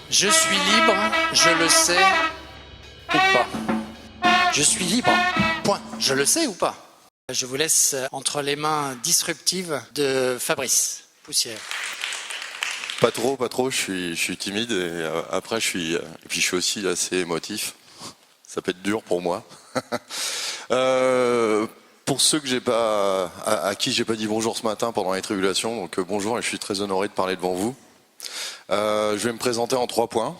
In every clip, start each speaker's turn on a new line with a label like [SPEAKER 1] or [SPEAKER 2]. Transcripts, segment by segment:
[SPEAKER 1] Je suis libre, je le sais ou pas. Je suis libre, point. Je le sais ou pas. Je vous laisse entre les mains disruptives de Fabrice Poussière.
[SPEAKER 2] Pas trop, je suis timide et après et puis je suis aussi assez émotif. Ça peut être dur pour moi. Pour ceux que j'ai pas, à qui j'ai pas dit bonjour ce matin pendant les tribulations, donc bonjour et je suis très honoré de parler devant vous. Je vais me présenter en 3 points.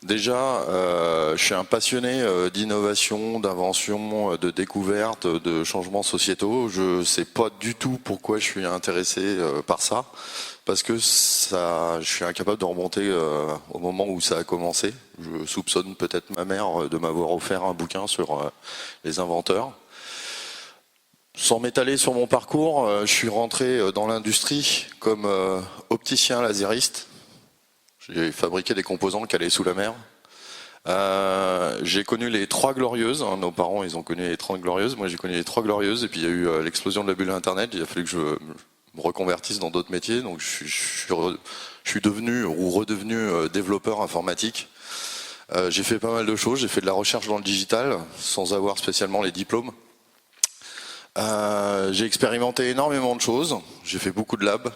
[SPEAKER 2] Déjà, je suis un passionné d'innovation, d'invention, de découverte, de changements sociétaux. Je sais pas du tout pourquoi je suis intéressé par ça, parce que je suis incapable de remonter au moment où ça a commencé. Je soupçonne peut-être ma mère de m'avoir offert un bouquin sur les inventeurs. Sans m'étaler sur mon parcours, je suis rentré dans l'industrie comme opticien lasériste. J'ai fabriqué des composants qui allaient sous la mer. J'ai connu les 3 glorieuses. Hein, nos parents, ils ont connu les 30 glorieuses. Moi, j'ai connu les 3 glorieuses. Et puis, il y a eu l'explosion de la bulle Internet. Il a fallu que je me reconvertisse dans d'autres métiers. Donc, je suis devenu ou redevenu développeur informatique. J'ai fait pas mal de choses. J'ai fait de la recherche dans le digital sans avoir spécialement les diplômes. J'ai expérimenté énormément de choses. J'ai fait beaucoup de labs.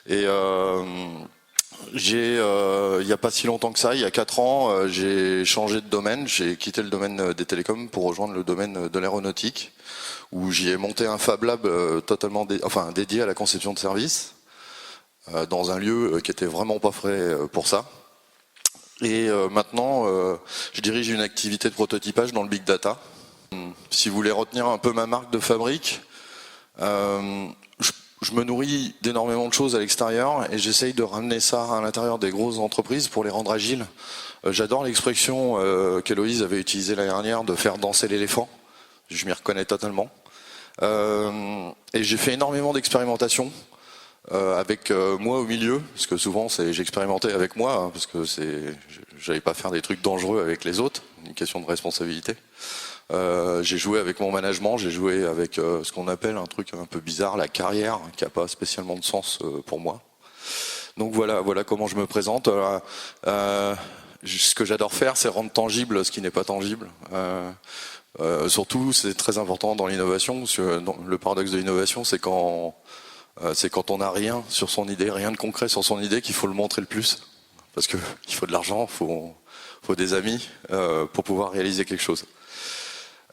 [SPEAKER 2] Et il n'y a pas si longtemps que ça, il y a 4 ans, j'ai changé de domaine. J'ai quitté le domaine des télécoms pour rejoindre le domaine de l'aéronautique, où j'y ai monté un Fab Lab totalement dédié à la conception de services, dans un lieu qui était vraiment pas frais pour ça. Et maintenant, je dirige une activité de prototypage dans le big data. Si vous voulez retenir un peu ma marque de fabrique, je me nourris d'énormément de choses à l'extérieur et j'essaye de ramener ça à l'intérieur des grosses entreprises pour les rendre agiles. J'adore l'expression qu'Héloïse avait utilisée l'année dernière de faire danser l'éléphant. Je m'y reconnais totalement. Et j'ai fait énormément d'expérimentations avec moi au milieu, parce que souvent j'expérimentais avec moi, hein, parce que j'allais pas faire des trucs dangereux avec les autres, une question de responsabilité. J'ai joué avec mon management, j'ai joué avec ce qu'on appelle un truc un peu bizarre, la carrière, qui n'a pas spécialement de sens pour moi. Donc voilà comment je me présente. Ce que j'adore faire, c'est rendre tangible ce qui n'est pas tangible. Surtout, c'est très important dans l'innovation. Le paradoxe de l'innovation, c'est quand on n'a rien sur son idée, rien de concret sur son idée, qu'il faut le montrer le plus. Parce qu'il faut de l'argent, faut des amis pour pouvoir réaliser quelque chose.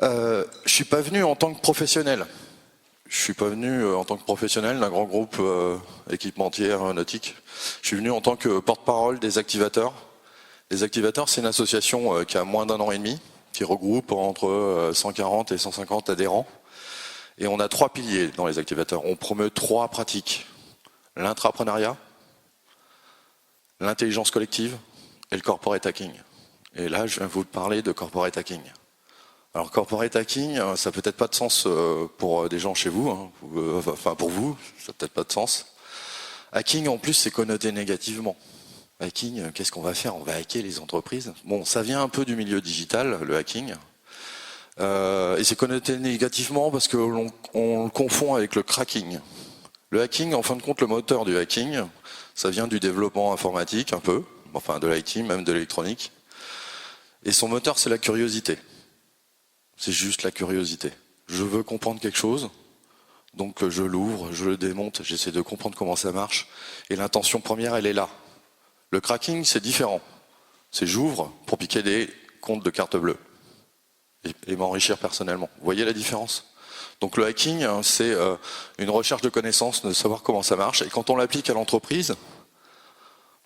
[SPEAKER 2] Je suis pas venu en tant que professionnel. Je suis pas venu en tant que professionnel d'un grand groupe équipementier aéronautique. Je suis venu en tant que porte-parole des activateurs. Les activateurs, c'est une association qui a moins d'1 an et demi, qui regroupe entre 140 et 150 adhérents. Et on a 3 piliers dans les activateurs. On promeut 3 pratiques. L'intrapreneuriat, l'intelligence collective et le corporate hacking. Et là, je viens vous parler de corporate hacking. Alors corporate hacking, ça n'a peut-être pas de sens pour des gens chez vous, hein, enfin pour vous, ça n'a peut-être pas de sens. Hacking en plus c'est connoté négativement. Hacking, qu'est-ce qu'on va faire? On va hacker les entreprises. Bon, ça vient un peu du milieu digital, le hacking. Et c'est connoté négativement parce qu'on le confond avec le cracking. Le hacking, en fin de compte, le moteur du hacking, ça vient du développement informatique un peu, enfin de l'IT, même de l'électronique. Et son moteur, c'est la curiosité. C'est juste la curiosité. Je veux comprendre quelque chose, donc je l'ouvre, je le démonte, j'essaie de comprendre comment ça marche. Et l'intention première, elle est là. Le cracking, c'est différent. C'est j'ouvre pour piquer des comptes de carte bleue et m'enrichir personnellement. Vous voyez la différence? Donc le hacking, c'est une recherche de connaissances, de savoir comment ça marche. Et quand on l'applique à l'entreprise,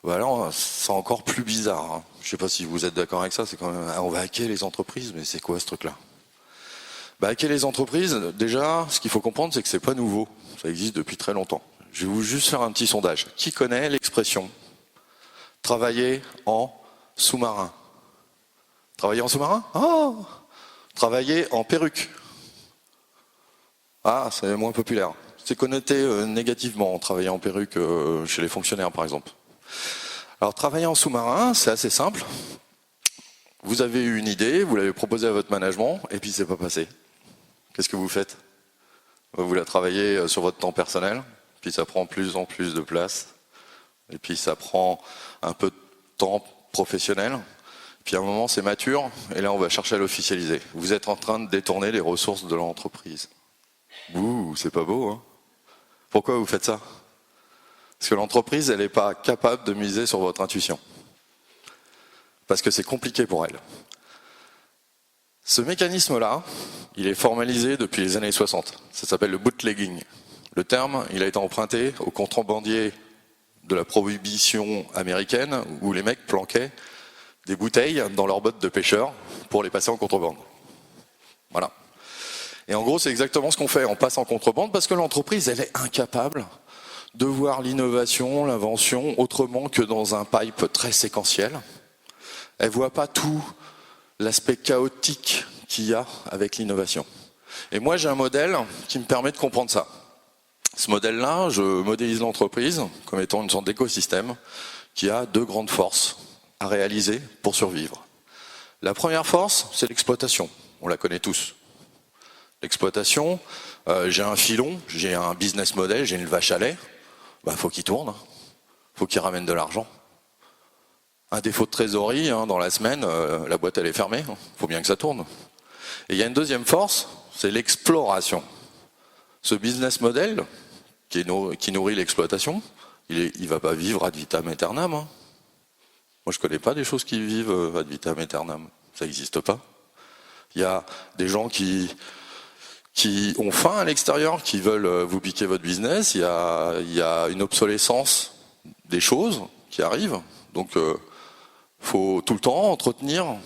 [SPEAKER 2] voilà, c'est encore plus bizarre. Hein. Je ne sais pas si vous êtes d'accord avec ça. C'est quand même, on va hacker les entreprises, mais c'est quoi ce truc-là? Hacker les entreprises, déjà, ce qu'il faut comprendre, c'est que c'est pas nouveau. Ça existe depuis très longtemps. Je vais vous juste faire un petit sondage. Qui connaît l'expression travailler en sous-marin? Travailler en sous-marin? Oh! Travailler en perruque? Ah, c'est moins populaire. C'est connoté négativement, travailler en perruque chez les fonctionnaires, par exemple. Alors, travailler en sous-marin, c'est assez simple. Vous avez eu une idée, vous l'avez proposée à votre management, et puis c'est pas passé. Qu'est-ce que vous faites? Vous la travaillez sur votre temps personnel, puis ça prend plus en plus de place, et puis ça prend un peu de temps professionnel, puis à un moment c'est mature, et là on va chercher à l'officialiser. Vous êtes en train de détourner les ressources de l'entreprise. Ouh, c'est pas beau, hein? Pourquoi vous faites ça? Parce que l'entreprise, elle n'est pas capable de miser sur votre intuition. Parce que c'est compliqué pour elle. Ce mécanisme-là, il est formalisé depuis les années 60. Ça s'appelle le bootlegging. Le terme, il a été emprunté aux contrebandiers de la prohibition américaine, où les mecs planquaient des bouteilles dans leurs bottes de pêcheurs pour les passer en contrebande. Voilà. Et en gros, c'est exactement ce qu'on fait. On passe en contrebande parce que l'entreprise, elle est incapable de voir l'innovation, l'invention, autrement que dans un pipe très séquentiel. Elle ne voit pas tout l'aspect chaotique qu'il y a avec l'innovation. Et moi, j'ai un modèle qui me permet de comprendre ça. Ce modèle-là, je modélise l'entreprise comme étant une sorte d'écosystème qui a deux grandes forces à réaliser pour survivre. La première force, c'est l'exploitation. On la connaît tous. L'exploitation, j'ai un filon, j'ai un business model, j'ai une vache à lait, faut qu'il tourne, faut qu'il ramène de l'argent. Un défaut de trésorerie, dans la semaine, la boîte elle est fermée, faut bien que ça tourne. Et il y a une deuxième force, c'est l'exploration. Ce business model qui nourrit l'exploitation, il va pas vivre ad vitam aeternam. Moi je connais pas des choses qui vivent ad vitam aeternam, ça n'existe pas. Il y a des gens qui ont faim à l'extérieur, qui veulent vous piquer votre business. Il y a une obsolescence des choses qui arrivent. Donc, faut tout le temps entretenir,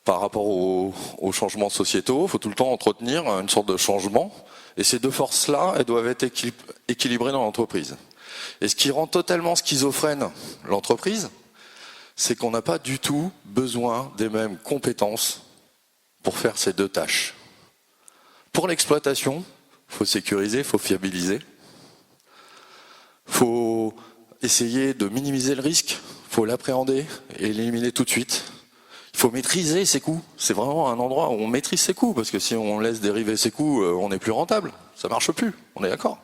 [SPEAKER 2] par rapport aux changements sociétaux, faut tout le temps entretenir une sorte de changement. Et ces deux forces-là, elles doivent être équilibrées dans l'entreprise. Et ce qui rend totalement schizophrène l'entreprise, c'est qu'on n'a pas du tout besoin des mêmes compétences pour faire ces deux tâches. Pour l'exploitation, il faut sécuriser, il faut fiabiliser. Il faut essayer de minimiser le risque, il faut l'appréhender et l'éliminer tout de suite. Il faut maîtriser ses coûts. C'est vraiment un endroit où on maîtrise ses coûts, parce que si on laisse dériver ses coûts, on n'est plus rentable. Ça marche plus, on est d'accord.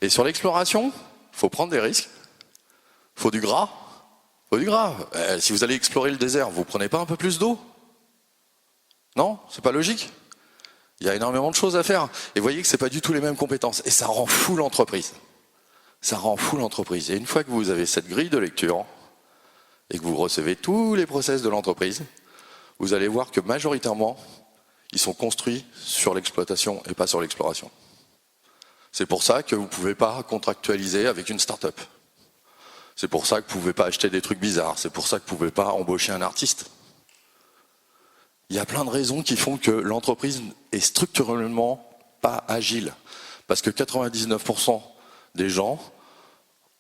[SPEAKER 2] Et sur l'exploration, il faut prendre des risques. Il faut du gras. Il faut du gras. Si vous allez explorer le désert, vous prenez pas un peu plus d'eau? Non, c'est pas logique. Il y a énormément de choses à faire. Et vous voyez que c'est pas du tout les mêmes compétences. Et ça rend fou l'entreprise. Ça rend fou l'entreprise. Et une fois que vous avez cette grille de lecture, et que vous recevez tous les process de l'entreprise, vous allez voir que majoritairement, ils sont construits sur l'exploitation et pas sur l'exploration. C'est pour ça que vous ne pouvez pas contractualiser avec une start-up. C'est pour ça que vous ne pouvez pas acheter des trucs bizarres. C'est pour ça que vous ne pouvez pas embaucher un artiste. Il y a plein de raisons qui font que l'entreprise est structurellement pas agile. Parce que 99% des gens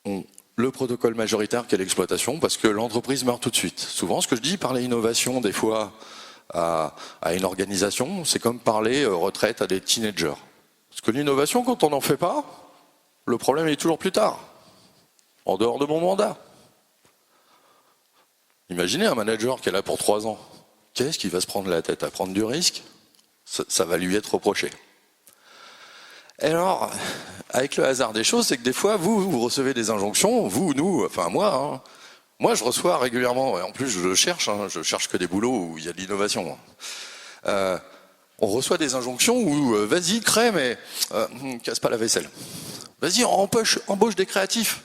[SPEAKER 2] ont le protocole majoritaire qu'est l'exploitation, parce que l'entreprise meurt tout de suite. Souvent, ce que je dis, parler innovation, des fois, à une organisation, c'est comme parler retraite à des teenagers. Parce que l'innovation, quand on n'en fait pas, le problème est toujours plus tard, en dehors de mon mandat. Imaginez un manager qui est là pour 3 ans. Qu'est-ce qu'il va se prendre la tête à prendre du risque? Ça va lui être reproché. Et alors, avec le hasard des choses, c'est que des fois, vous recevez des injonctions, vous, nous, enfin moi, moi je reçois régulièrement, et en plus je cherche que des boulots où il y a de l'innovation. On reçoit des injonctions où, vas-y, crée, mais casse pas la vaisselle. Vas-y, embauche des créatifs.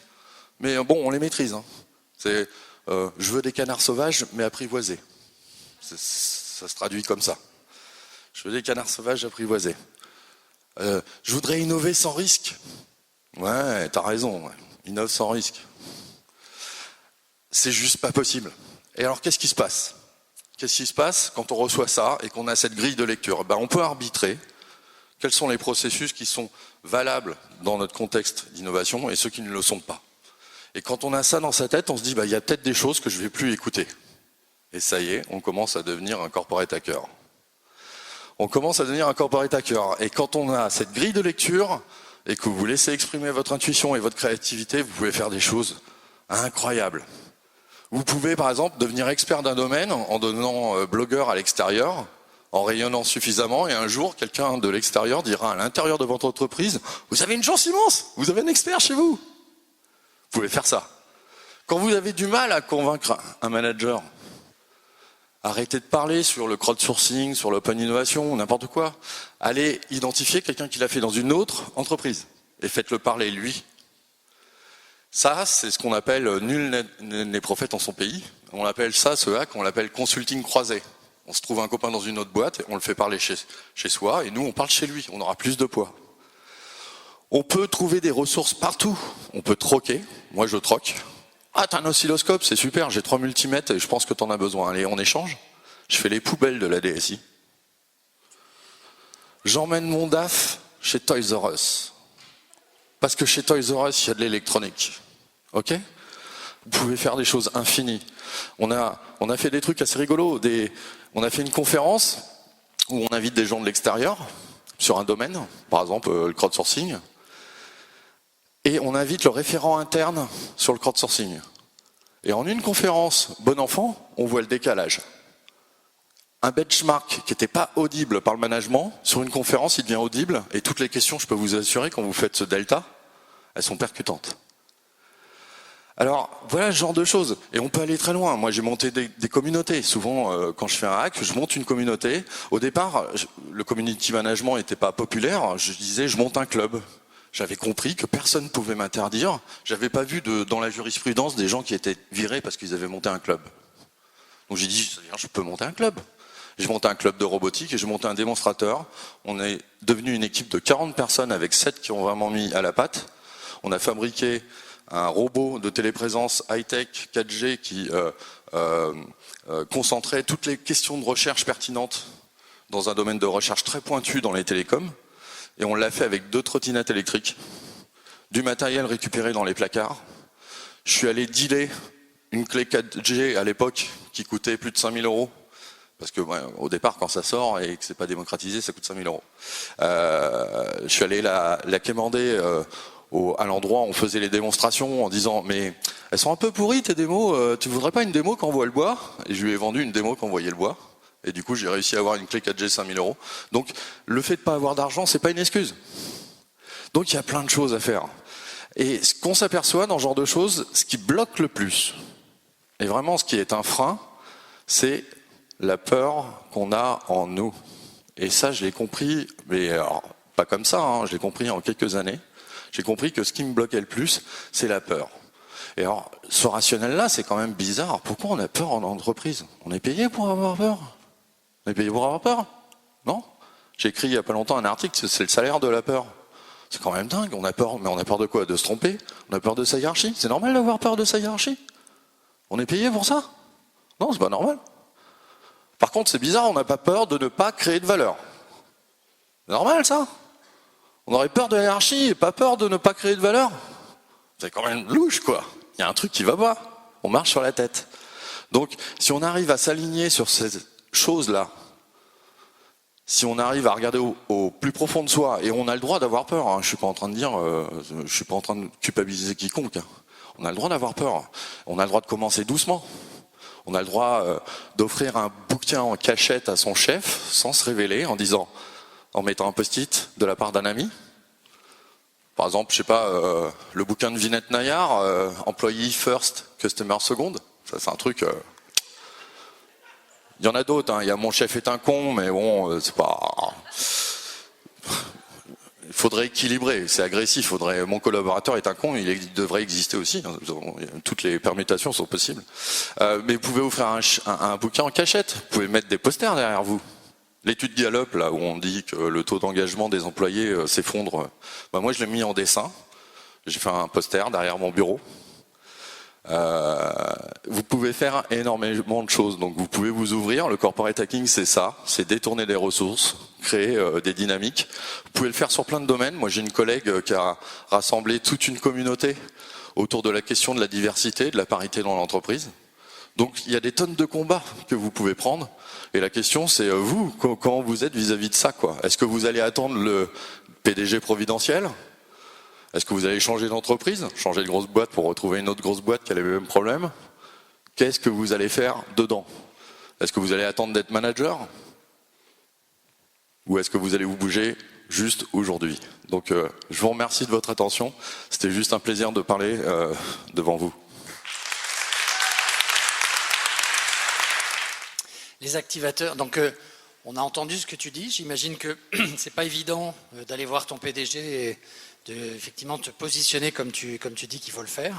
[SPEAKER 2] Mais bon, on les maîtrise. C'est, je veux des canards sauvages, mais apprivoisés. Ça se traduit comme ça. Je veux des canards sauvages apprivoisés. Je voudrais innover sans risque. Ouais, t'as raison, ouais. Innove sans risque. C'est juste pas possible. Et alors, qu'est-ce qui se passe? Qu'est-ce qui se passe quand on reçoit ça et qu'on a cette grille de lecture? On peut arbitrer quels sont les processus qui sont valables dans notre contexte d'innovation et ceux qui ne le sont pas. Et quand on a ça dans sa tête, on se dit, il y a peut-être des choses que je ne vais plus écouter. Et ça y est, on commence à devenir un corporate hacker. On commence à devenir un corporate hacker. Et quand on a cette grille de lecture et que vous laissez exprimer votre intuition et votre créativité, vous pouvez faire des choses incroyables. Vous pouvez par exemple devenir expert d'un domaine en devenant blogueur à l'extérieur, en rayonnant suffisamment, et un jour quelqu'un de l'extérieur dira à l'intérieur de votre entreprise, vous avez une chance immense, vous avez un expert chez vous. Vous pouvez faire ça. Quand vous avez du mal à convaincre un manager, arrêtez de parler sur le crowdsourcing, sur l'open innovation, n'importe quoi. Allez identifier quelqu'un qui l'a fait dans une autre entreprise et faites-le parler lui. Ça, c'est ce qu'on appelle nul n'est prophète en son pays. On appelle ça, ce hack, on l'appelle consulting croisé. On se trouve un copain dans une autre boîte, on le fait parler chez soi et nous on parle chez lui, on aura plus de poids. On peut trouver des ressources partout, on peut troquer, moi je troque. Ah, t'as un oscilloscope, c'est super, j'ai 3 multimètres et je pense que t'en as besoin. Allez, on échange. Je fais les poubelles de la DSI. J'emmène mon DAF chez Toys R Us. Parce que chez Toys R Us, il y a de l'électronique. Ok ? Vous pouvez faire des choses infinies. On a fait des trucs assez rigolos. On a fait une conférence où on invite des gens de l'extérieur sur un domaine, par exemple le crowdsourcing. Et on invite le référent interne sur le crowdsourcing. Et en une conférence, bon enfant, on voit le décalage. Un benchmark qui n'était pas audible par le management, sur une conférence, il devient audible. Et toutes les questions, je peux vous assurer, quand vous faites ce delta, elles sont percutantes. Alors, voilà ce genre de choses. Et on peut aller très loin. Moi, j'ai monté des communautés. Souvent, quand je fais un hack, je monte une communauté. Au départ, le community management n'était pas populaire. Je disais, je monte un club. J'avais compris que personne ne pouvait m'interdire. J'avais pas vu dans la jurisprudence des gens qui étaient virés parce qu'ils avaient monté un club. Donc j'ai dit, je peux monter un club. J'ai monté un club de robotique et j'ai monté un démonstrateur. On est devenu une équipe de 40 personnes avec 7 qui ont vraiment mis à la patte. On a fabriqué un robot de téléprésence high-tech 4G qui concentrait toutes les questions de recherche pertinentes dans un domaine de recherche très pointu dans les télécoms. Et on l'a fait avec 2 trottinettes électriques, du matériel récupéré dans les placards. Je suis allé dealer une clé 4G à l'époque qui coûtait plus de 5 000 €. Parce que au départ, quand ça sort et que c'est pas démocratisé, ça coûte 5 000 €. Je suis allé la quémander à l'endroit où on faisait les démonstrations en disant « Mais elles sont un peu pourries tes démos, tu voudrais pas une démo qui envoie le bois ?» Et je lui ai vendu une démo qui envoyait le bois. Et du coup, j'ai réussi à avoir une clé 4G 5 000 €. Donc, le fait de ne pas avoir d'argent, c'est pas une excuse. Donc, il y a plein de choses à faire. Et ce qu'on s'aperçoit dans ce genre de choses, ce qui bloque le plus, et vraiment ce qui est un frein, c'est la peur qu'on a en nous. Et ça, je l'ai compris, mais alors, pas comme ça, je l'ai compris en quelques années. J'ai compris que ce qui me bloquait le plus, c'est la peur. Et alors, ce rationnel-là, c'est quand même bizarre. Pourquoi on a peur en entreprise ? On est payé pour avoir peur ? On est payé pour avoir peur ? Non ? J'ai écrit il n'y a pas longtemps un article, c'est le salaire de la peur. C'est quand même dingue, on a peur, mais on a peur de quoi ? De se tromper ? On a peur de sa hiérarchie ? C'est normal d'avoir peur de sa hiérarchie ? On est payé pour ça ? Non, c'est pas normal. Par contre, c'est bizarre, on n'a pas peur de ne pas créer de valeur. C'est normal ça ? On aurait peur de la hiérarchie et pas peur de ne pas créer de valeur ? C'est quand même louche quoi. Il y a un truc qui va pas. On marche sur la tête. Donc, si on arrive à s'aligner sur ces choses-là, si on arrive à regarder au plus profond de soi, et on a le droit d'avoir peur, je suis pas en train de dire, je suis pas en train de culpabiliser quiconque. On a le droit d'avoir peur. On a le droit de commencer doucement. On a le droit d'offrir un bouquin en cachette à son chef, sans se révéler, en mettant un post-it de la part d'un ami. Par exemple, je sais pas, le bouquin de Vinette Nayar, Employee First, Customer Second. Ça, c'est un truc. Il y en a d'autres. Il y a Mon chef est un con, mais bon, c'est pas. Il faudrait équilibrer. C'est agressif. Mon collaborateur est un con. Il devrait exister aussi. Toutes les permutations sont possibles. Mais vous pouvez offrir un bouquin en cachette. Vous pouvez mettre des posters derrière vous. L'étude Gallup, là où on dit que le taux d'engagement des employés s'effondre, moi je l'ai mis en dessin. J'ai fait un poster derrière mon bureau. Vous pouvez faire énormément de choses. Donc vous pouvez vous ouvrir. Le corporate hacking, c'est ça. C'est détourner des ressources, créer des dynamiques. Vous pouvez le faire sur plein de domaines. Moi j'ai une collègue qui a rassemblé toute une communauté autour de la question de la diversité, de la parité dans l'entreprise. Donc il y a des tonnes de combats que vous pouvez prendre. Et la question, c'est vous, comment vous êtes vis-à-vis de ça, quoi. Est-ce que vous allez attendre le PDG providentiel ? Est-ce que vous allez changer d'entreprise, changer de grosse boîte pour retrouver une autre grosse boîte qui a les mêmes problèmes ? Qu'est-ce que vous allez faire dedans ? Est-ce que vous allez attendre d'être manager ? Ou est-ce que vous allez vous bouger juste aujourd'hui ? Donc, je vous remercie de votre attention. C'était juste un plaisir de parler devant vous.
[SPEAKER 1] Les activateurs, donc on a entendu ce que tu dis, j'imagine que c'est pas évident d'aller voir ton PDG et effectivement te positionner comme tu dis qu'il faut le faire.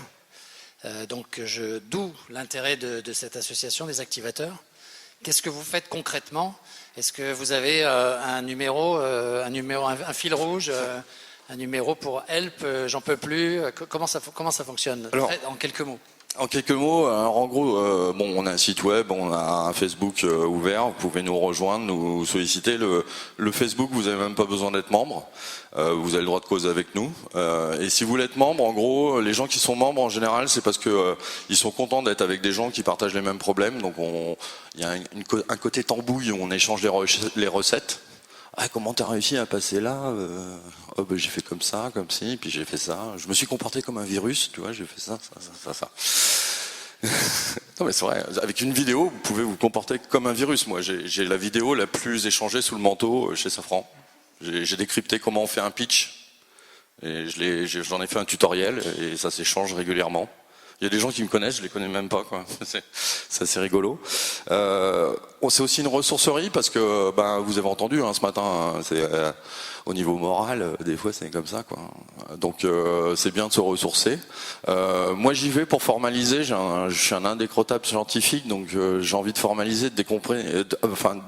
[SPEAKER 1] Donc d'où l'intérêt de cette association des activateurs. Qu'est-ce que vous faites concrètement? Est-ce que vous avez un numéro, un fil rouge, un numéro pour help, j'en peux plus? Comment ça fonctionne? Alors, en quelques mots.
[SPEAKER 2] En quelques mots, alors en gros, on a un site web, on a un Facebook ouvert, vous pouvez nous rejoindre, nous solliciter. Le Facebook, vous n'avez même pas besoin d'être membre, vous avez le droit de causer avec nous. Et si vous voulez être membre, en gros, les gens qui sont membres en général, c'est parce que ils sont contents d'être avec des gens qui partagent les mêmes problèmes. Donc il y a un côté tambouille où on échange les recettes. Ah, comment t'as réussi à passer là? J'ai fait comme ça, comme ci, puis j'ai fait ça. Je me suis comporté comme un virus, tu vois, j'ai fait ça. Non mais c'est vrai, avec une vidéo, vous pouvez vous comporter comme un virus. Moi, j'ai la vidéo la plus échangée sous le manteau chez Safran. J'ai décrypté comment on fait un pitch, et j'en ai fait un tutoriel, et ça s'échange régulièrement. Il y a des gens qui me connaissent, je les connais même pas, quoi. C'est assez rigolo. C'est aussi une ressourcerie parce que, vous avez entendu ce matin, c'est au niveau moral, des fois c'est comme ça, quoi. Donc c'est bien de se ressourcer. Moi j'y vais pour formaliser. Je suis un indécrottable scientifique, donc j'ai envie de formaliser, de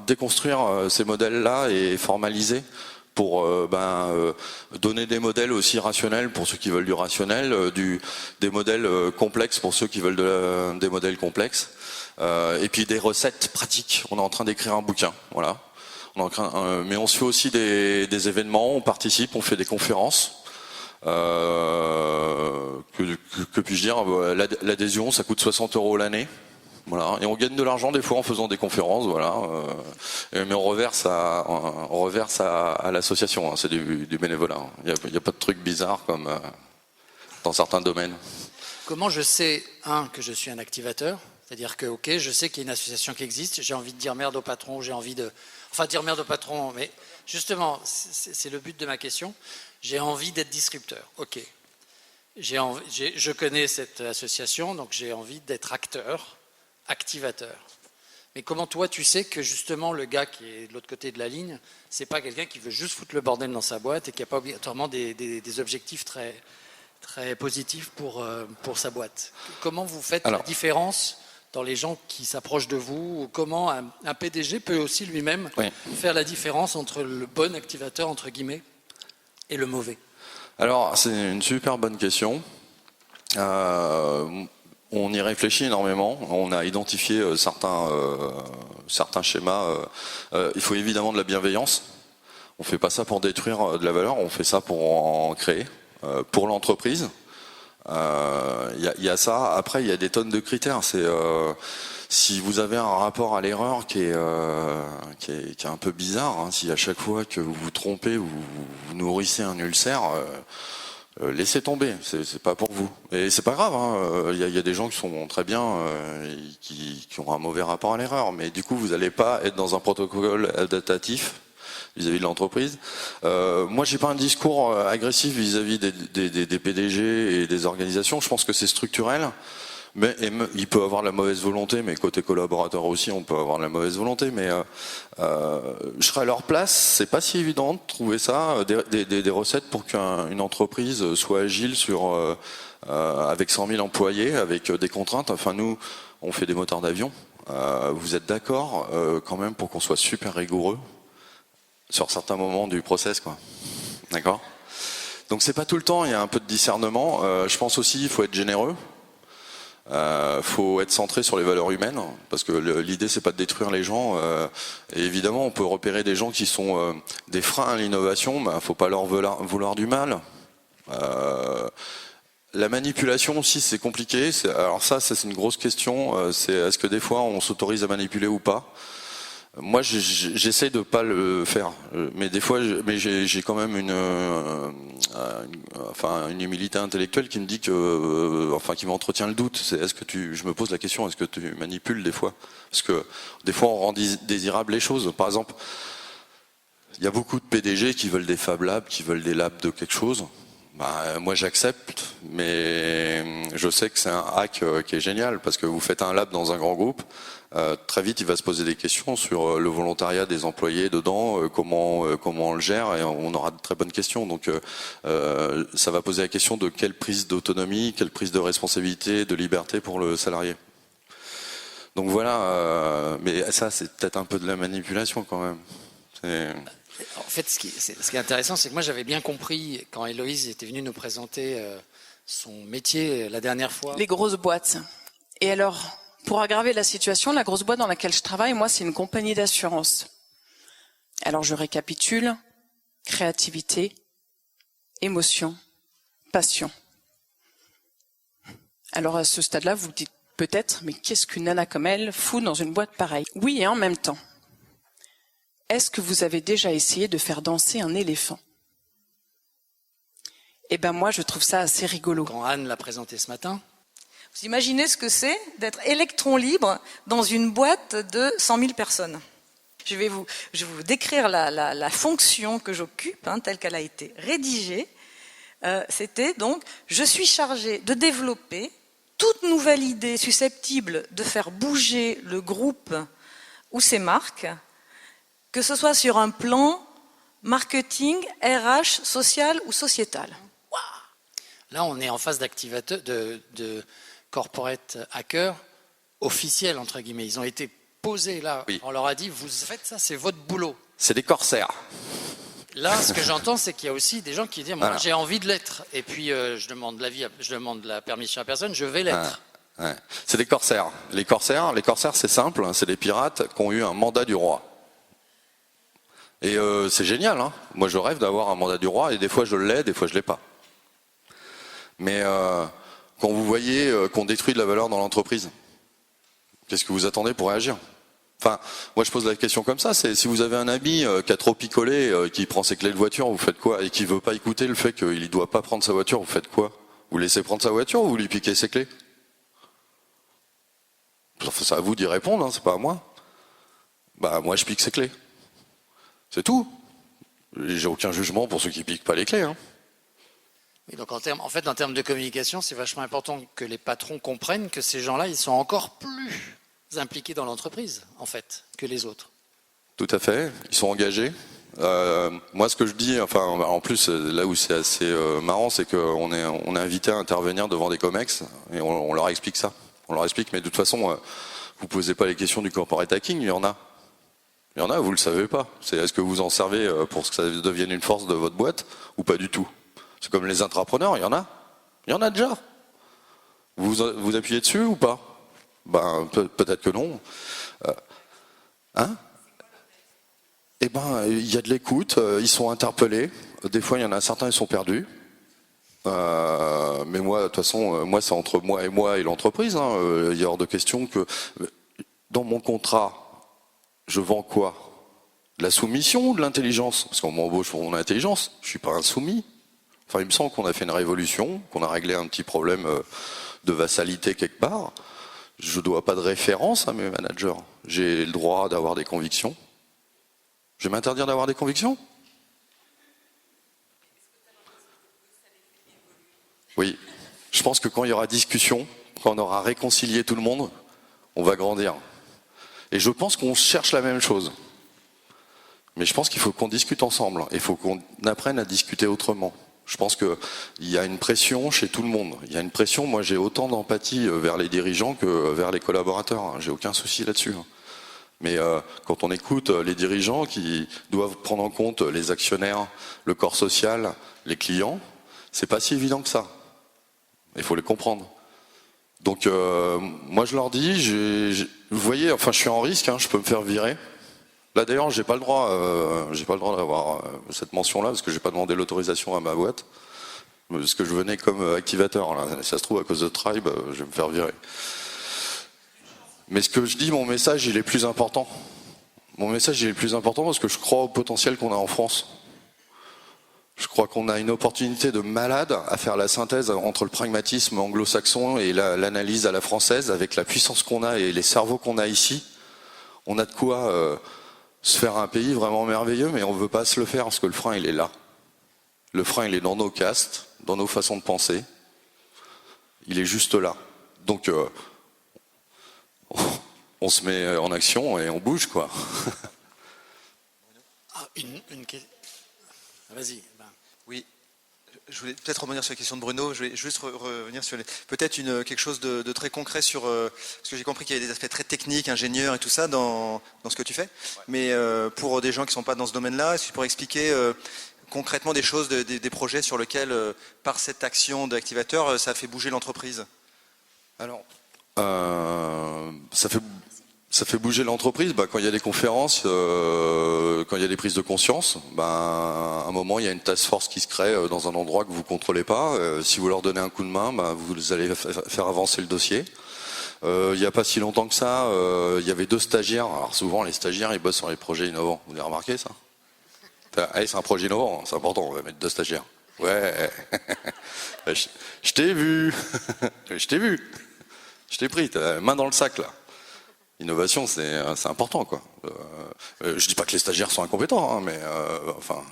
[SPEAKER 2] déconstruire ces modèles-là et formaliser, pour donner des modèles aussi rationnels pour ceux qui veulent du rationnel, des modèles complexes pour ceux qui veulent des modèles complexes, et puis des recettes pratiques. On est en train d'écrire un bouquin, voilà. Mais on se fait aussi des événements, on participe, on fait des conférences. Que puis-je dire, l'adhésion, ça coûte 60 € l'année. Voilà. Et on gagne de l'argent des fois en faisant des conférences, voilà. Mais on reverse à l'association, c'est du bénévolat. Il n'y a pas de trucs bizarres comme dans certains domaines.
[SPEAKER 1] Comment je sais, que je suis un activateur? C'est-à-dire que, ok, je sais qu'il y a une association qui existe, j'ai envie de dire merde au patron, dire merde au patron, mais justement, c'est le but de ma question, j'ai envie d'être disrupteur, ok. Je connais cette association, donc j'ai envie d'être activateur. Mais comment toi tu sais que justement le gars qui est de l'autre côté de la ligne, c'est pas quelqu'un qui veut juste foutre le bordel dans sa boîte et qui n'a pas obligatoirement des objectifs très, très positifs pour sa boîte? Comment vous faites la différence dans les gens qui s'approchent de vous, ou comment un PDG peut aussi lui-même faire la différence entre le bon activateur entre guillemets et le mauvais? Alors
[SPEAKER 2] c'est une super bonne question. On y réfléchit énormément. On a identifié certains schémas. Il faut évidemment de la bienveillance. On fait pas ça pour détruire de la valeur, on fait ça pour en créer. Pour l'entreprise, il y a ça. Après, il y a des tonnes de critères. Si vous avez un rapport à l'erreur qui est un peu bizarre, si à chaque fois que vous vous trompez, vous nourrissez un ulcère. Laissez tomber, c'est pas pour vous. Et c'est pas grave, il y a des gens qui sont très bien, qui ont un mauvais rapport à l'erreur, mais du coup vous n'allez pas être dans un protocole adaptatif vis-à-vis de l'entreprise. Moi j'ai pas un discours agressif vis-à-vis des PDG et des organisations, je pense que c'est structurel. Mais il peut avoir la mauvaise volonté, mais côté collaborateur aussi, on peut avoir la mauvaise volonté. Mais je serais à leur place, c'est pas si évident de trouver ça, des recettes pour qu'une entreprise soit agile avec 100 000 employés, avec des contraintes. Enfin, nous, on fait des moteurs d'avion. Vous êtes d'accord quand même pour qu'on soit super rigoureux sur certains moments du process, quoi. D'accord ? Donc c'est pas tout le temps, il y a un peu de discernement. Je pense aussi qu'il faut être généreux. Faut être centré sur les valeurs humaines, parce que l'idée c'est pas de détruire les gens. Et évidemment, on peut repérer des gens qui sont des freins à l'innovation, mais faut pas leur vouloir du mal. La manipulation aussi, c'est compliqué. Alors ça, c'est une grosse question. C'est est-ce que des fois on s'autorise à manipuler ou pas? Moi, j'essaie de pas le faire, mais des fois, j'ai quand même une humilité intellectuelle qui me dit qui m'entretient le doute. Je me pose la question, est-ce que tu manipules des fois? Parce que des fois, on rend désirables les choses. Par exemple, il y a beaucoup de PDG qui veulent des Fab Labs, qui veulent des labs de quelque chose. Moi, j'accepte, mais je sais que c'est un hack qui est génial, parce que vous faites un lab dans un grand groupe. très vite, il va se poser des questions sur le volontariat des employés dedans, comment on le gère, et on aura de très bonnes questions. Donc, ça va poser la question de quelle prise d'autonomie, quelle prise de responsabilité, de liberté pour le salarié. Donc voilà, mais ça, c'est peut-être un peu de la manipulation quand même.
[SPEAKER 1] En fait, ce qui est intéressant, c'est que moi, j'avais bien compris quand Héloïse était venue nous présenter son métier la dernière fois.
[SPEAKER 3] Les grosses boîtes. Et alors, pour aggraver la situation, la grosse boîte dans laquelle je travaille, moi, c'est une compagnie d'assurance. Alors, je récapitule. Créativité, émotion, passion. Alors, à ce stade-là, vous vous dites peut-être, mais qu'est-ce qu'une nana comme elle fout dans une boîte pareille? Oui, et en même temps. Est-ce que vous avez déjà essayé de faire danser un éléphant? Eh ben moi, je trouve ça assez rigolo.
[SPEAKER 1] Quand Anne l'a présenté ce matin.
[SPEAKER 4] Vous imaginez ce que c'est d'être électron libre dans une boîte de 100 000 personnes. Je vais vous décrire la fonction que j'occupe, telle qu'elle a été rédigée. C'était donc, je suis chargée de développer toute nouvelle idée susceptible de faire bouger le groupe ou ses marques, que ce soit sur un plan marketing, RH, social ou sociétal.
[SPEAKER 1] Wow. Là, on est en phase d'activateur, de corporate hacker officiel, entre guillemets. Ils ont été posés là. Oui. On leur a dit, vous faites ça, c'est votre boulot.
[SPEAKER 2] C'est des corsaires.
[SPEAKER 1] Là, ce que j'entends, c'est qu'il y a aussi des gens qui disent, moi, j'ai envie de l'être. Et puis, je demande la permission à personne, je vais l'être.
[SPEAKER 2] Ouais. C'est des corsaires. Les corsaires, c'est simple, c'est des pirates qui ont eu un mandat du roi. Et c'est génial, hein. Moi je rêve d'avoir un mandat du roi, et des fois je l'ai, des fois je l'ai pas. Mais quand vous voyez qu'on détruit de la valeur dans l'entreprise, qu'est-ce que vous attendez pour réagir? Enfin, moi je pose la question comme ça, c'est si vous avez un ami qui a trop picolé, qui prend ses clés de voiture, vous faites quoi? Et qui veut pas écouter le fait qu'il ne doit pas prendre sa voiture, vous faites quoi? Vous laissez prendre sa voiture ou vous lui piquez ses clés? C'est à vous d'y répondre, hein, c'est pas à moi. Bah moi je pique ses clés. C'est tout. J'ai aucun jugement pour ceux qui piquent pas les clés. Hein.
[SPEAKER 1] Oui, donc en termes de communication, c'est vachement important que les patrons comprennent que ces gens-là, ils sont encore plus impliqués dans l'entreprise, en fait, que les autres.
[SPEAKER 2] Tout à fait. Ils sont engagés. Moi, ce que je dis, enfin, en plus, là où c'est assez marrant, c'est qu'on est invité à intervenir devant des comex et on leur explique ça. On leur explique, mais de toute façon, vous posez pas les questions du corporate hacking, il y en a. Il y en a, vous le savez pas. Est-ce que vous en servez pour que ça devienne une force de votre boîte ou pas du tout? C'est comme les intrapreneurs, il y en a. Il y en a déjà. Vous appuyez dessus ou pas? Ben peut-être que non. Eh ben il y a de l'écoute, ils sont interpellés. Des fois il y en a certains, ils sont perdus. Mais moi, de toute façon, moi c'est entre moi et l'entreprise. Il y a hors de question que dans mon contrat. Je vends quoi? De la soumission ou de l'intelligence? Parce qu'on m'embauche pour mon intelligence, je suis pas insoumis. Enfin, il me semble qu'on a fait une révolution, qu'on a réglé un petit problème de vassalité quelque part. Je dois pas de référence à mes managers. J'ai le droit d'avoir des convictions. Je vais m'interdire d'avoir des convictions? Oui. Je pense que quand il y aura discussion, quand on aura réconcilié tout le monde, on va grandir. Et je pense qu'on cherche la même chose. Mais je pense qu'il faut qu'on discute ensemble. Il faut qu'on apprenne à discuter autrement. Je pense qu'il y a une pression chez tout le monde. Il y a une pression, moi j'ai autant d'empathie vers les dirigeants que vers les collaborateurs. J'ai aucun souci là-dessus. Mais quand on écoute les dirigeants qui doivent prendre en compte les actionnaires, le corps social, les clients, c'est pas si évident que ça. Il faut les comprendre. Donc moi je leur dis, vous voyez, enfin je suis en risque, je peux me faire virer. Là d'ailleurs j'ai pas le droit d'avoir cette mention-là parce que j'ai pas demandé l'autorisation à ma boîte, parce que je venais comme activateur. Là. Ça se trouve à cause de Tribe, je vais me faire virer. Mais ce que je dis, mon message il est plus important. Mon message il est plus important parce que je crois au potentiel qu'on a en France. Je crois qu'on a une opportunité de malade à faire la synthèse entre le pragmatisme anglo-saxon et l'analyse à la française, avec la puissance qu'on a et les cerveaux qu'on a ici. On a de quoi se faire un pays vraiment merveilleux, mais on ne veut pas se le faire parce que le frein, il est là. Le frein, il est dans nos castes, dans nos façons de penser. Il est juste là. Donc, on se met en action et on bouge, quoi.
[SPEAKER 1] Ah, une question. Vas-y. Ben.
[SPEAKER 5] Oui, je voulais peut-être revenir sur la question de Bruno. Je voulais juste revenir sur peut-être quelque chose de très concret sur parce que j'ai compris qu'il y avait des aspects très techniques, ingénieurs et tout ça dans ce que tu fais. Ouais. Mais pour des gens qui ne sont pas dans ce domaine-là, est-ce que tu pourrais expliquer concrètement des choses, des projets sur lesquels, par cette action d'activateur, ça fait bouger l'entreprise?
[SPEAKER 2] Alors, ça fait bouger l'entreprise quand il y a des conférences, quand il y a des prises de conscience. À un moment, il y a une task force qui se crée dans un endroit que vous contrôlez pas. Si vous leur donnez un coup de main, vous allez faire avancer le dossier. Il n'y a pas si longtemps que ça, il y avait 2 stagiaires. Alors souvent, les stagiaires, ils bossent sur les projets innovants. Vous avez remarqué ça? Allez, c'est un projet innovant, c'est important, on va mettre 2 stagiaires. Ouais, je t'ai vu, je t'ai vu, je t'ai pris, t'as la main dans le sac là. Innovation, c'est important, quoi. Je dis pas que les stagiaires sont incompétents, mais enfin,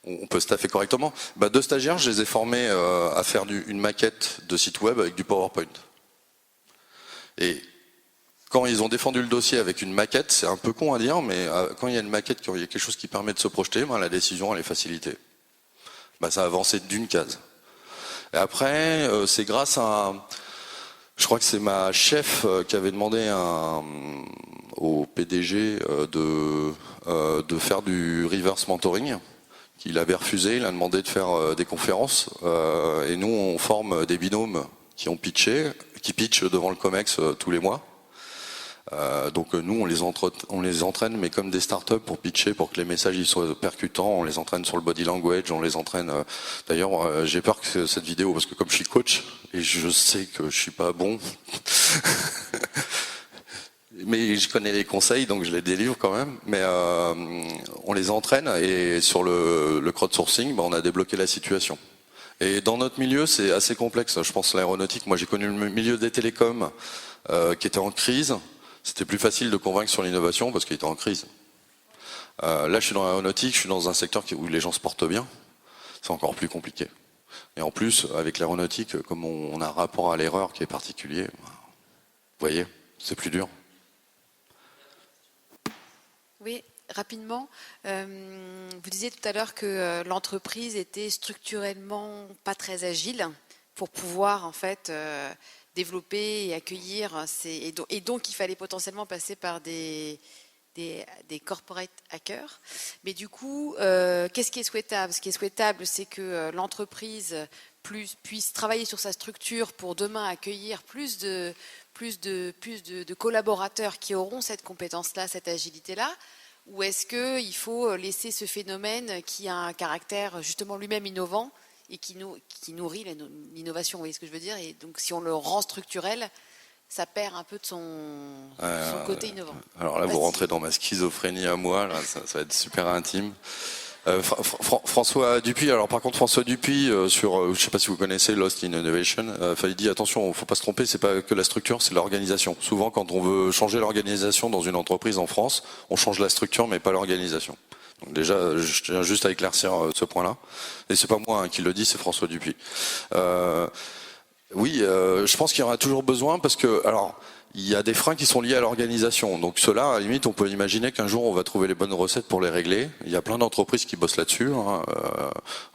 [SPEAKER 2] on peut staffer correctement. 2 stagiaires, je les ai formés à faire une maquette de site web avec du PowerPoint. Et quand ils ont défendu le dossier avec une maquette, c'est un peu con à dire, mais quand il y a une maquette, quand il y a quelque chose qui permet de se projeter, la décision elle est facilitée. Ça a avancé d'une case. Et après, c'est grâce à... Je crois que c'est ma chef qui avait demandé au PDG de faire du reverse mentoring. Il avait refusé, il a demandé de faire des conférences. Et nous, on forme des binômes qui pitchent devant le COMEX tous les mois. Donc nous, on les entraîne, mais comme des startups pour pitcher, pour que les messages ils soient percutants. On les entraîne sur le body language, on les entraîne. D'ailleurs, j'ai peur que cette vidéo, parce que comme je suis coach et je sais que je suis pas bon, mais je connais les conseils, donc je les délivre quand même. Mais on les entraîne et sur le crowdsourcing, on a débloqué la situation. Et dans notre milieu, c'est assez complexe. Je pense l'aéronautique. Moi, j'ai connu le milieu des télécoms qui était en crise. C'était plus facile de convaincre sur l'innovation parce qu'il était en crise. Là, je suis dans l'aéronautique, je suis dans un secteur où les gens se portent bien. C'est encore plus compliqué. Et en plus, avec l'aéronautique, comme on a un rapport à l'erreur qui est particulier, vous voyez, c'est plus dur.
[SPEAKER 6] Oui, rapidement. Vous disiez tout à l'heure que l'entreprise était structurellement pas très agile pour pouvoir en fait développer et accueillir et donc il fallait potentiellement passer par des corporate hackers. Mais du coup, qu'est-ce qui est souhaitable? Ce qui est souhaitable, c'est que l'entreprise puisse travailler sur sa structure pour demain accueillir plus de collaborateurs qui auront cette compétence-là, cette agilité-là. Ou est-ce qu'il faut laisser ce phénomène qui a un caractère justement lui-même innovant et qui nourrit l'innovation, vous voyez ce que je veux dire? Et donc si on le rend structurel, ça perd un peu de son côté innovant. Alors
[SPEAKER 2] là, vous rentrez dans ma schizophrénie à moi, là, ça va être super intime. François Dupuis, alors par contre François Dupuis sur, je sais pas si vous connaissez Lost in Innovation, il dit attention, faut pas se tromper, c'est pas que la structure, c'est l'organisation. Souvent quand on veut changer l'organisation dans une entreprise en France, on change la structure mais pas l'organisation. Donc déjà, je tiens juste à éclaircir ce point-là. Et c'est pas moi qui le dis, c'est François Dupuis. Oui, je pense qu'il y en a toujours besoin parce que, alors, il y a des freins qui sont liés à l'organisation. Donc ceux-là, à la limite, on peut imaginer qu'un jour, on va trouver les bonnes recettes pour les régler. Il y a plein d'entreprises qui bossent là-dessus.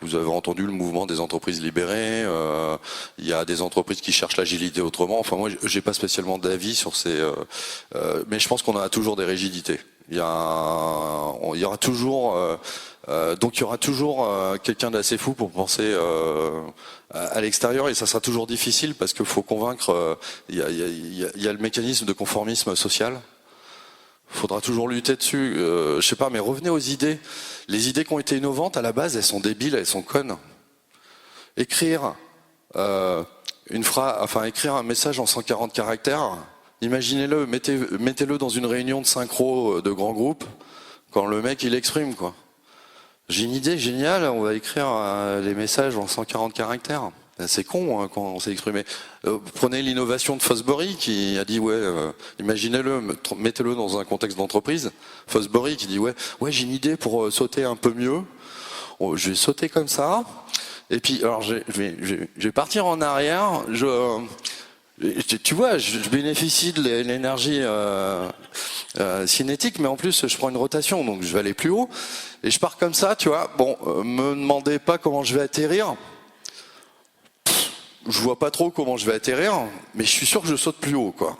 [SPEAKER 2] Vous avez entendu le mouvement des entreprises libérées. Il y a des entreprises qui cherchent l'agilité autrement. Enfin, moi, j'ai pas spécialement d'avis sur ces... mais je pense qu'on a toujours des rigidités. Il y aura toujours... donc il y aura toujours quelqu'un d'assez fou pour penser à l'extérieur et ça sera toujours difficile parce qu'il faut convaincre. Il y a le mécanisme de conformisme social. Il faudra toujours lutter dessus. Je sais pas, mais revenez aux idées. Les idées qui ont été innovantes à la base, elles sont débiles, elles sont connes. Écrire écrire un message en 140 caractères. Imaginez-le, mettez-le dans une réunion de synchro de grands groupes quand le mec il exprime quoi. J'ai une idée géniale, on va écrire les messages en 140 caractères. C'est con quand on s'est exprimé. Prenez l'innovation de Fosbury qui a dit imaginez-le, mettez-le dans un contexte d'entreprise. Fosbury qui dit ouais j'ai une idée pour sauter un peu mieux. Je vais sauter comme ça. Et puis alors je vais partir en arrière. Tu vois, je bénéficie de l'énergie cinétique, mais en plus, je prends une rotation, donc je vais aller plus haut. Et je pars comme ça, tu vois. Bon, me demandez pas comment je vais atterrir. Je vois pas trop comment je vais atterrir, mais je suis sûr que je saute plus haut, quoi.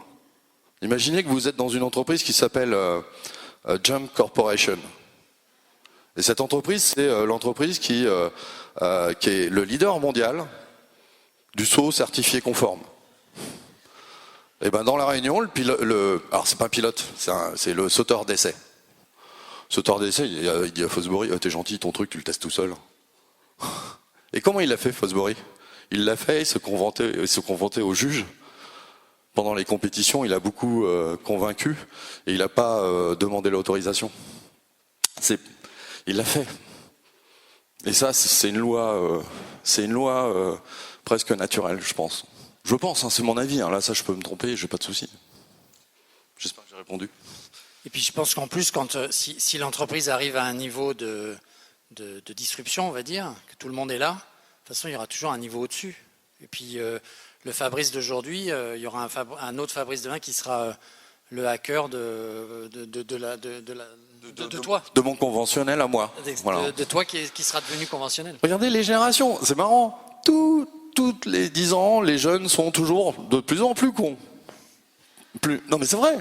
[SPEAKER 2] Imaginez que vous êtes dans une entreprise qui s'appelle Jump Corporation. Et cette entreprise, c'est l'entreprise qui est le leader mondial du saut certifié conforme. Et ben dans la réunion, alors c'est pas un pilote, c'est le sauteur d'essai. Sauteur d'essai, il dit à Fosbury, t'es gentil, ton truc, tu le testes tout seul. Et comment il l'a fait, Fosbury? Il l'a fait, il se confrontait au juge. Pendant les compétitions, il a beaucoup convaincu et il n'a pas demandé l'autorisation. Il l'a fait. Et ça, c'est une loi presque naturelle, je pense. Je pense, hein, c'est mon avis. Hein. Là, ça, je peux me tromper, j'ai pas de souci. J'espère que j'ai répondu.
[SPEAKER 1] Et puis je pense qu'en plus, si l'entreprise arrive à un niveau de disruption, on va dire, que tout le monde est là, de toute façon, il y aura toujours un niveau au-dessus. Et puis le Fabrice d'aujourd'hui, il y aura un autre Fabrice demain qui sera le hacker de toi.
[SPEAKER 2] De mon conventionnel à moi. Voilà.
[SPEAKER 1] De toi qui sera devenu conventionnel.
[SPEAKER 2] Regardez les générations, c'est marrant. Toutes les 10 ans, les jeunes sont toujours de plus en plus cons. Non mais c'est vrai.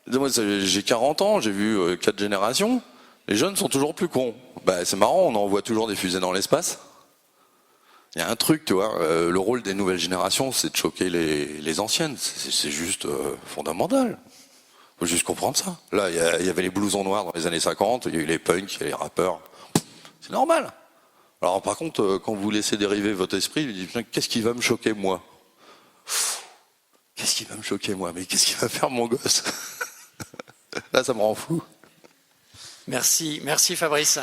[SPEAKER 2] Moi, j'ai 40 ans, j'ai vu 4 générations. Les jeunes sont toujours plus cons. Bah, c'est marrant, on envoie toujours des fusées dans l'espace. Il y a un truc, tu vois, le rôle des nouvelles générations, c'est de choquer les anciennes. C'est juste fondamental. Faut juste comprendre ça. Là, il y avait les blousons noirs dans les années 50, il y a eu les punks, il y a les rappeurs. C'est normal. Alors par contre, quand vous laissez dériver votre esprit, vous dites, qu'est-ce qui va me choquer moi? Qu'est-ce qui va me choquer moi? Mais qu'est-ce qui va faire mon gosse? Là, ça me rend fou.
[SPEAKER 1] Merci Fabrice.